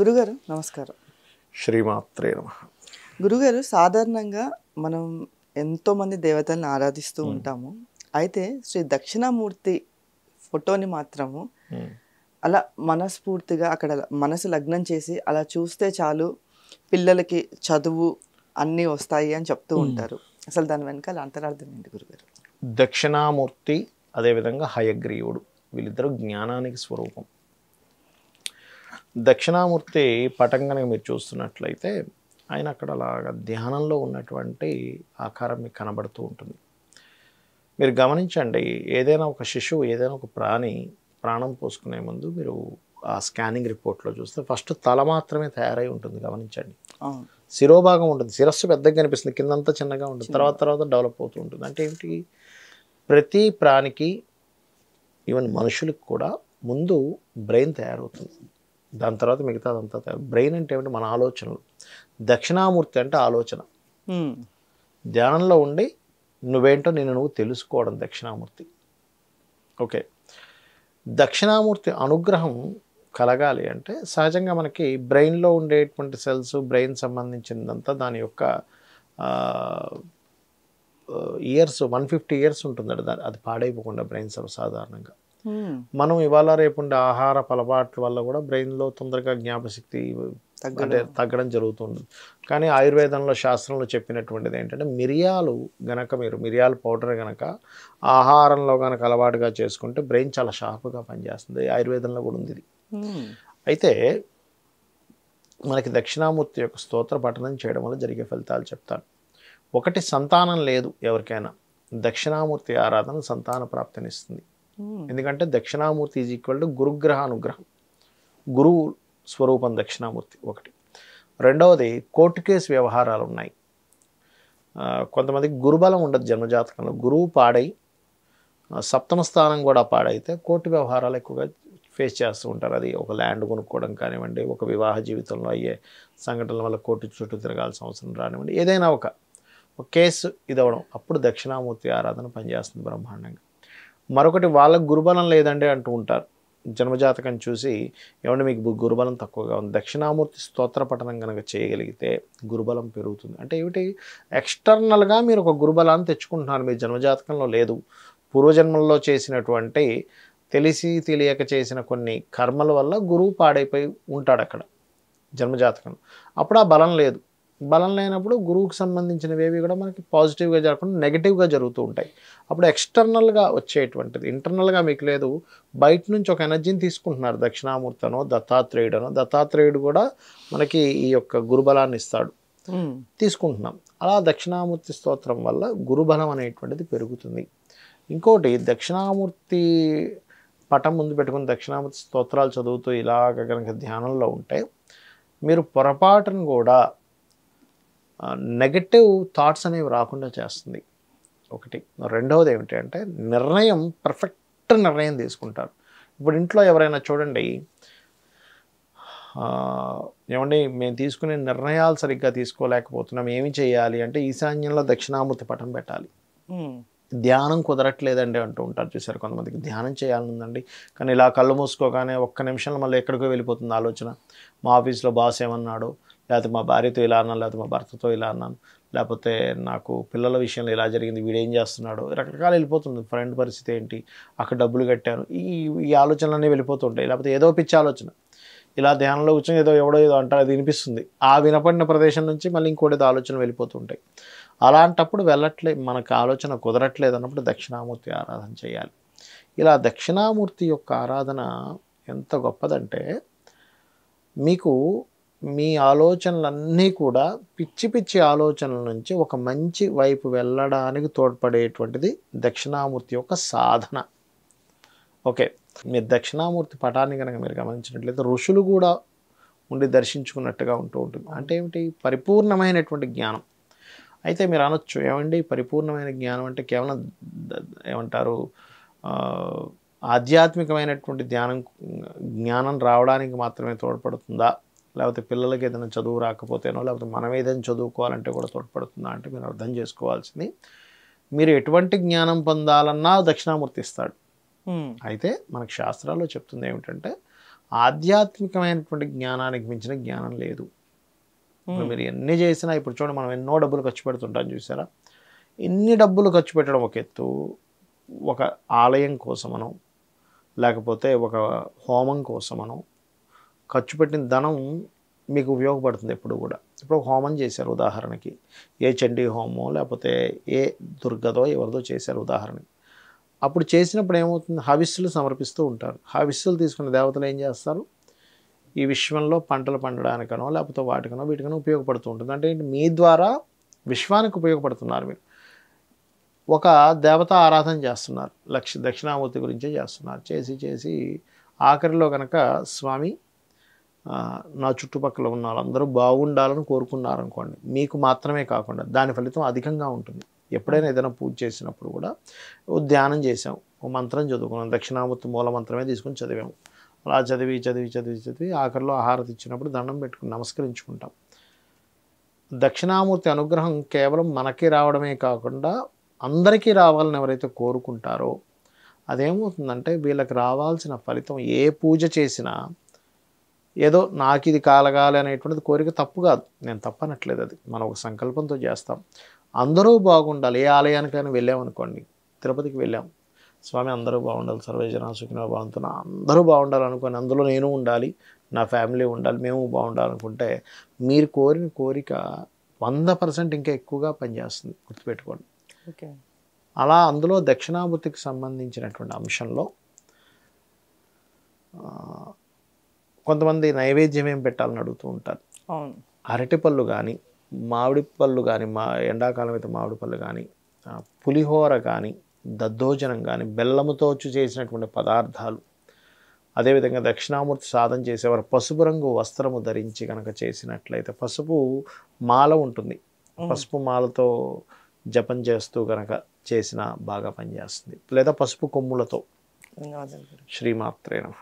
గురుగారు నమస్కారం. శ్రీమాత్రే నమః. గురుగారు సాధారణంగా మనం ఎంతోమంది దేవతల్ని ఆరాధిస్తూ ఉంటాము. అయితే శ్రీ దక్షిణామూర్తి ఫోటోని మాత్రము అలా మనస్ఫూర్తిగా అక్కడ మనసు లగ్నం చేసి అలా చూస్తే చాలు పిల్లలకి చదువు అన్నీ వస్తాయి అని చెప్తూ ఉంటారు. అసలు దాని వెనకాల అంతరార్థం ఏంటి గురుగారు? దక్షిణామూర్తి అదేవిధంగా హయగ్రీవుడు వీళ్ళిద్దరూ జ్ఞానానికి స్వరూపం. దక్షిణామూర్తి పటం కనుక మీరు చూస్తున్నట్లయితే ఆయన అక్కడ అలాగా ధ్యానంలో ఉన్నటువంటి ఆకారం మీకు కనబడుతూ ఉంటుంది. మీరు గమనించండి, ఏదైనా ఒక శిశువు ఏదైనా ఒక ప్రాణం పోసుకునే ముందు మీరు ఆ స్కానింగ్ రిపోర్ట్లో చూస్తే ఫస్ట్ తల మాత్రమే తయారై ఉంటుంది. గమనించండి, శిరోభాగం ఉంటుంది, శిరస్సు పెద్దగా కనిపిస్తుంది, కిందంతా చిన్నగా ఉంటుంది, తర్వాత డెవలప్ అవుతూ ఉంటుంది. అంటే ఏమిటి, ప్రతి ప్రాణికి ఈవెన్ మనుషులకు కూడా ముందు బ్రెయిన్ తయారవుతుంది, దాని తర్వాత మిగతాదంతా తయారు. బ్రెయిన్ అంటే ఏమిటి, మన ఆలోచనలు. దక్షిణామూర్తి అంటే ఆలోచన. ధ్యానంలో ఉండి నువ్వేంటో నువ్వు తెలుసుకోవడం దక్షిణామూర్తి. ఓకే, దక్షిణామూర్తి అనుగ్రహం కలగాలి అంటే సహజంగా మనకి బ్రెయిన్లో ఉండేటువంటి సెల్స్, బ్రెయిన్ సంబంధించిందంతా దాని యొక్క ఇయర్స్ 150 ఇయర్స్ ఉంటుంది. అది పాడైపోకుండా బ్రెయిన్ సాధారణంగా. మనం ఇవాళ రేపు ఉండే ఆహారపు అలవాట్ల వల్ల కూడా బ్రెయిన్లో తొందరగా జ్ఞాపశక్తి అంటే తగ్గడం జరుగుతుంది. కానీ ఆయుర్వేదంలో శాస్త్రంలో చెప్పినటువంటిది ఏంటంటే మిరియాలు గనక మీరు మిరియాల పౌడర్ గనక ఆహారంలో గనక అలవాటుగా చేసుకుంటే బ్రెయిన్ చాలా షార్ప్గా పనిచేస్తుంది. ఆయుర్వేదంలో కూడా ఉంది ఇది. అయితే మనకి దక్షిణామూర్తి యొక్క స్తోత్ర పఠనం చేయడం వల్ల జరిగే ఫలితాలు చెప్తాను. ఒకటి, సంతానం లేదు ఎవరికైనా, దక్షిణామూర్తి ఆరాధన సంతాన ప్రాప్తినిస్తుంది. ఎందుకంటే దక్షిణామూర్తి ఈజ్ ఈక్వల్ టు గురుగ్రహ అనుగ్రహం, గురువు స్వరూపం దక్షిణామూర్తి. ఒకటి. రెండవది, కోర్టు కేసు వ్యవహారాలు ఉన్నాయి. కొంతమందికి గురుబలం ఉండదు జన్మజాతకంలో, గురువు పాడై సప్తమ స్థానం కూడా పాడైతే కోర్టు వ్యవహారాలు ఎక్కువగా ఫేస్ చేస్తూ ఉంటారు. అది ఒక ల్యాండ్ కొనుక్కోవడం కానివ్వండి, ఒక వివాహ జీవితంలో అయ్యే సంఘటనల వల్ల కోర్టు చుట్టూ తిరగాల్సిన అవసరం రానివ్వండి, ఏదైనా ఒక కేసు ఇదవడం, అప్పుడు దక్షిణామూర్తి ఆరాధన పనిచేస్తుంది బ్రహ్మాండంగా. మరొకటి, వాళ్ళకు గురుబలం లేదండి అంటూ ఉంటారు. జన్మజాతకం చూసి ఏమంటే మీకు గురుబలం తక్కువగా ఉంది, దక్షిణామూర్తి స్తోత్ర పఠనం కనుక చేయగలిగితే గురుబలం పెరుగుతుంది. అంటే ఏమిటి, ఎక్స్టర్నల్గా మీరు ఒక గురుబలాన్ని తెచ్చుకుంటున్నారు, మీ జన్మజాతకంలో లేదు. పూర్వజన్మల్లో చేసినటువంటి తెలిసి తెలియక చేసిన కొన్ని కర్మల వల్ల గురువు పాడైపోయి ఉంటాడు అక్కడ జన్మజాతకంలో. అప్పుడు ఆ బలం లేదు. బలం లేనప్పుడు గురువుకు సంబంధించినవేవి కూడా మనకి పాజిటివ్గా జరగకుండా నెగిటివ్గా జరుగుతూ ఉంటాయి. అప్పుడు ఎక్స్టర్నల్గా వచ్చేటువంటిది, ఇంటర్నల్గా మీకు లేదు, బయట నుంచి ఒక ఎనర్జీని తీసుకుంటున్నారు. దక్షిణామూర్తనో దత్తాత్రేయుడు కూడా మనకి ఈ యొక్క గురుబలాన్ని ఇస్తాడు, తీసుకుంటున్నాం. అలా దక్షిణామూర్తి స్తోత్రం వల్ల గురుబలం అనేటువంటిది పెరుగుతుంది. ఇంకోటి, దక్షిణామూర్తి పటం ముందు పెట్టుకుని దక్షిణామూర్తి స్తోత్రాలు చదువుతూ ఇలాగ కనుక ధ్యానంలో ఉంటే మీరు పొరపాటును కూడా నెగటివ్ థాట్స్ అనేవి రాకుండా చేస్తుంది. ఒకటి. రెండవది ఏమిటి అంటే పర్ఫెక్ట్ నిర్ణయం తీసుకుంటారు. ఇప్పుడు ఇంట్లో ఎవరైనా చూడండి, ఏమండి మేము తీసుకునే నిర్ణయాలు సరిగ్గా తీసుకోలేకపోతున్నాం, ఏమి చేయాలి అంటే ఈశాన్యంలో దక్షిణామూర్తి పటం పెట్టాలి. ధ్యానం కుదరట్లేదండి అంటూ ఉంటారు, చూసారు కొంతమందికి. ధ్యానం చేయాలనుందండి కానీ ఇలా కళ్ళు మూసుకోగానే ఒక్క నిమిషంలో మళ్ళీ ఎక్కడికో వెళ్ళిపోతుంది ఆలోచన. మా ఆఫీస్లో బాస్ ఏమన్నాడు, లేకపోతే మా భార్యతో ఇలా అన్నాను, లేకపోతే మా భర్తతో ఇలా అన్నాను, లేకపోతే నాకు పిల్లల విషయంలో ఇలా జరిగింది, వీడేం చేస్తున్నాడు, రకరకాలు వెళ్ళిపోతుంది. ఫ్రెండ్ పరిస్థితి ఏంటి, అక్కడ డబ్బులు కట్టాను, ఈ ఆలోచనలన్నీ వెళ్ళిపోతుంటాయి. లేకపోతే ఏదో పిచ్చి ఆలోచన, ఇలా ధ్యానంలో కూర్చొని ఏదో అంటారు, అది వినిపిస్తుంది, ఆ వినపడిన ప్రదేశం నుంచి మళ్ళీ ఇంకోటి ఆలోచన వెళ్ళిపోతుంటాయి. అలాంటప్పుడు మనకు ఆలోచన కుదరట్లేదు అన్నప్పుడు దక్షిణామూర్తి ఆరాధన చేయాలి. ఇలా దక్షిణామూర్తి యొక్క ఆరాధన ఎంత గొప్పదంటే మీకు మీ ఆలోచనలన్నీ కూడా పిచ్చి ఆలోచనల నుంచి ఒక మంచి వైపు వెళ్ళడానికి తోడ్పడేటువంటిది దక్షిణామూర్తి యొక్క సాధన. ఓకే, మీరు దక్షిణామూర్తి పటాన్ని కనుక మీరు గమనించినట్లయితే ఋషులు కూడా ఉండి దర్శించుకున్నట్టుగా ఉంటూ ఉంటుంది. అంటే ఏమిటి, పరిపూర్ణమైనటువంటి జ్ఞానం. అయితే మీరు అనొచ్చు, ఏమండి పరిపూర్ణమైన జ్ఞానం అంటే కేవలం ఏమంటారు ఆధ్యాత్మికమైనటువంటి జ్ఞానం రావడానికి మాత్రమే తోడ్పడుతుందా, లేకపోతే పిల్లలకి ఏదైనా చదువు రాకపోతేనో, లేకపోతే మనం ఏదైనా చదువుకోవాలంటే కూడా తోడ్పడుతుందా అంటే మీరు అర్థం చేసుకోవాల్సింది, మీరు ఎటువంటి జ్ఞానం పొందాలన్నా దక్షిణామూర్తి ఇస్తాడు. అయితే మనకు శాస్త్రాల్లో చెప్తుంది ఏమిటంటే ఆధ్యాత్మికమైనటువంటి జ్ఞానానికి మించిన జ్ఞానం లేదు. ఇప్పుడు మీరు ఎన్ని చేసినా, ఇప్పుడు చూడండి మనం ఎన్నో డబ్బులు ఖర్చు పెడుతుంటాం చూసారా, ఇన్ని డబ్బులు ఖర్చు పెట్టడం ఒక ఎత్తు, ఒక ఆలయం కోసమనో లేకపోతే ఒక హోమం కోసమనో ఖర్చు పెట్టిన ధనం మీకు ఉపయోగపడుతుంది ఎప్పుడు కూడా. ఇప్పుడు ఒక హోమం చేశారు ఉదాహరణకి, ఏ చండీ హోమో లేకపోతే ఏ దుర్గదో ఎవరిదో చేశారు ఉదాహరణకి, అప్పుడు చేసినప్పుడు ఏమవుతుంది, హవిస్సులు సమర్పిస్తూ ఉంటారు. హవిస్సులు తీసుకున్న దేవతలు ఏం చేస్తారు, ఈ విశ్వంలో పంటలు పండడానికనో లేకపోతే వాటికనో వీటికనో ఉపయోగపడుతూ ఉంటుంది. అంటే మీ ద్వారా విశ్వానికి ఉపయోగపడుతున్నారు. మీరు ఒక దేవత ఆరాధన చేస్తున్నారు, దక్షిణామూర్తి గురించే చేస్తున్నారు. చేసి ఆఖరిలో కనుక స్వామి నా చుట్టుపక్కల ఉన్న వాళ్ళందరూ బాగుండాలని కోరుకున్నారనుకోండి, మీకు మాత్రమే కాకుండా దాని ఫలితం అధికంగా ఉంటుంది. ఎప్పుడైనా ఏదైనా పూజ చేసినప్పుడు కూడా ధ్యానం చేసాం, ఒక మంత్రం చదువుకున్నాం, దక్షిణామూర్తి మూల మంత్రమే తీసుకుని చదివాము. అలా చదివి ఆఖరిలో ఆహారతి ఇచ్చినప్పుడు దండం పెట్టుకుని నమస్కరించుకుంటాం. దక్షిణామూర్తి అనుగ్రహం కేవలం మనకి రావడమే కాకుండా అందరికీ రావాలని ఎవరైతే కోరుకుంటారో అదేమవుతుందంటే వీళ్ళకి రావాల్సిన ఫలితం, ఏ పూజ చేసినా ఏదో నాకు ఇది కాలగాలి అనేటువంటిది కోరిక తప్పు కాదు, నేను తప్పనట్లేదు. అది మనం ఒక సంకల్పంతో చేస్తాం. అందరూ బాగుండాలి. ఏ ఆలయానికైనా వెళ్ళామనుకోండి, తిరుపతికి వెళ్ళాం, స్వామి అందరూ బాగుండాలి, సర్వేజన సుఖినో భవంతు, అందరూ బాగుండాలనుకోని, అందులో నేను ఉండాలి, నా ఫ్యామిలీ ఉండాలి, మేము బాగుండాలనుకుంటే మీరు కోరిన కోరిక 100% ఇంకా ఎక్కువగా పనిచేస్తుంది, గుర్తుపెట్టుకోండి. అలా అందులో దక్షిణామూర్తికి సంబంధించినటువంటి అంశంలో కొంతమంది నైవేద్యం ఏం పెట్టాలని అడుగుతూ ఉంటారు. అరటిపళ్ళు కానీ, మామిడి పళ్ళు కానీ, ఎండాకాలం అయితే మామిడి పళ్ళు కానీ, పులిహోర కానీ, దద్దోజనం కానీ, బెల్లముతో చేసినటువంటి పదార్థాలు, అదేవిధంగా దక్షిణామూర్తి సాధన చేసేవారు పసుపు రంగు వస్త్రము ధరించి కనుక చేసినట్లయితే, పసుపు మాల ఉంటుంది, పసుపు మాలతో జపం చేస్తూ కనుక చేసిన బాగా పనిచేస్తుంది. లేదా పసుపు కొమ్ములతో. శ్రీమాత్రే నమః.